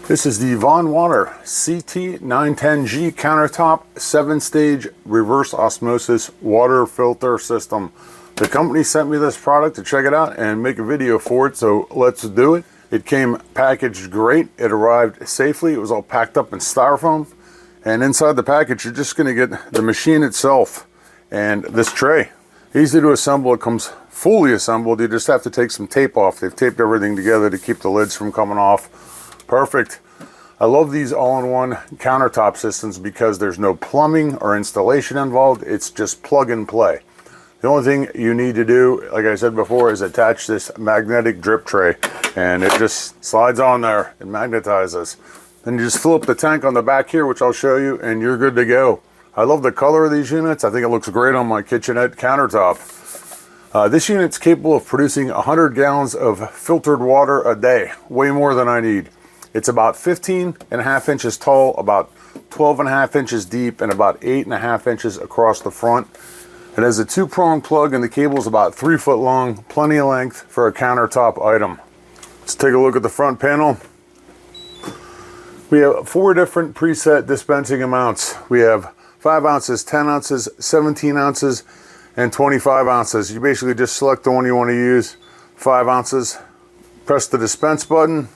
This is the VonWater CT910G Countertop 7-stage reverse osmosis water filter system. The company sent me this product to check it out and make a video for it, so let's do it. It came packaged great. It arrived safely. It was all packed up in styrofoam. And inside the package, you're just going to get the machine itself and this tray. Easy to assemble. It comes fully assembled. You just have to take some tape off. They've taped everything together to keep the lids from coming off. Perfect. I love these all-in-one countertop systems because there's no plumbing or installation involved. It's just plug and play. The only thing you need to do, like I said before, is attach this magnetic drip tray, and it just slides on there and magnetizes. Then you just fill up the tank on the back here, which I'll show you, and you're good to go. I love the color of these units. I think it looks great on my kitchenette countertop. This unit's capable of producing 100 gallons of filtered water a day, way more than I need. It's about 15.5 inches tall, about 12.5 inches deep, and about 8.5 inches across the front. It has a 2-prong plug, and the cable is about 3 foot long, plenty of length for a countertop item. Let's take a look at the front panel. We have 4 different preset dispensing amounts. We have 5 ounces, 10 ounces, 17 ounces, and 25 ounces. You basically just select the one you want to use. 5 ounces, press the dispense button,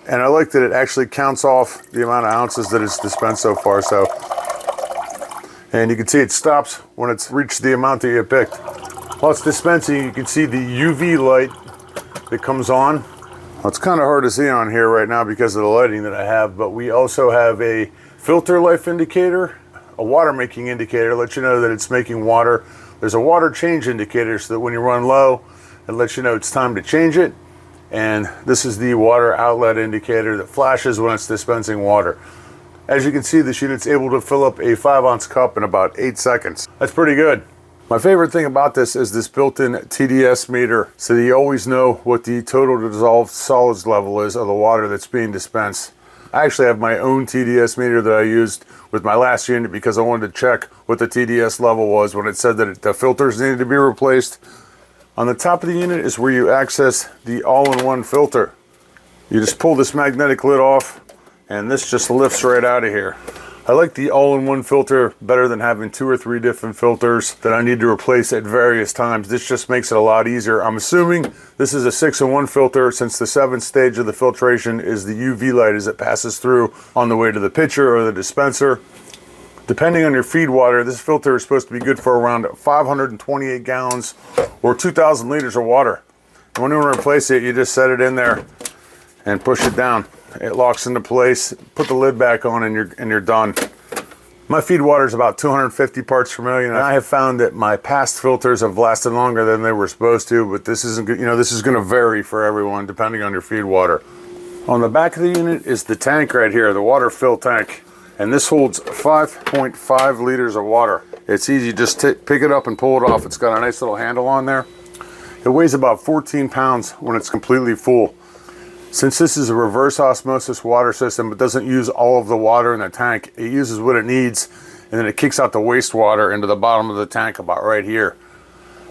and I like that it actually counts off the amount of ounces that it's dispensed so far. And you can see it stops when it's reached the amount that you picked. While it's dispensing, you can see the UV light that comes on. Well, it's kind of hard to see on here right now because of the lighting that I have, but we also have a filter life indicator, a water making indicator, lets you know that it's making water. There's a water change indicator so that when you run low, it lets you know it's time to change it. And this is the water outlet indicator that flashes when it's dispensing water. As you can see, this unit's able to fill up a 5-ounce cup in about 8 seconds. That's pretty good. My favorite thing about this is this built-in TDS meter, so that you always know what the total dissolved solids level is of the water that's being dispensed. I actually have my own TDS meter that I used with my last unit because I wanted to check what the TDS level was when it said that the filters needed to be replaced. On the top of the unit is where you access the all-in-one filter. You just pull this magnetic lid off, and this just lifts right out of here. I like the all-in-one filter better than having 2 or 3 different filters that I need to replace at various times. This just makes it a lot easier. I'm assuming this is a 6-in-1 filter, since the 7th stage of the filtration is the UV light as it passes through on the way to the pitcher or the dispenser. Depending on your feed water, this filter is supposed to be good for around 528 gallons or 2,000 liters of water. And when you want to replace it, you just set it in there and push it down. It locks into place. Put the lid back on, and you're done. My feed water is about 250 parts per million. And I have found that my past filters have lasted longer than they were supposed to, but this isn't good. This is going to vary for everyone depending on your feed water. On the back of the unit is the tank right here, the water fill tank. And this holds 5.5 liters of water. It's easy, just pick it up and pull it off. It's got a nice little handle on there. It weighs about 14 pounds when it's completely full. Since this is a reverse osmosis water system, it doesn't use all of the water in the tank. It uses what it needs, and then it kicks out the wastewater into the bottom of the tank about right here.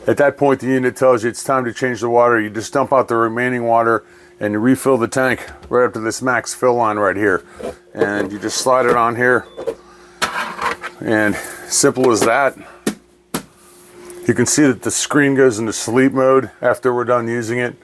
At that point, the unit tells you it's time to change the water. You just dump out the remaining water and you refill the tank right up to this max fill line right here. And you just slide it on here, and simple as that. You can see that the screen goes into sleep mode after we're done using it.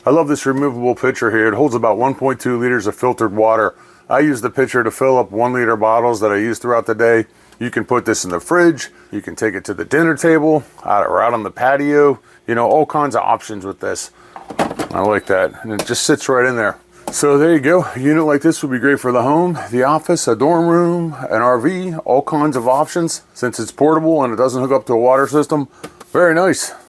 I love this removable pitcher here. It holds about 1.2 liters of filtered water. I use the pitcher to fill up 1-liter bottles that I use throughout the day. You can put this in the fridge. You can take it to the dinner table, or out on the patio. All kinds of options with this. I like that. And it just sits right in there. So there you go. A unit like this would be great for the home, the office, a dorm room, an RV, all kinds of options. Since it's portable and it doesn't hook up to a water system, very nice.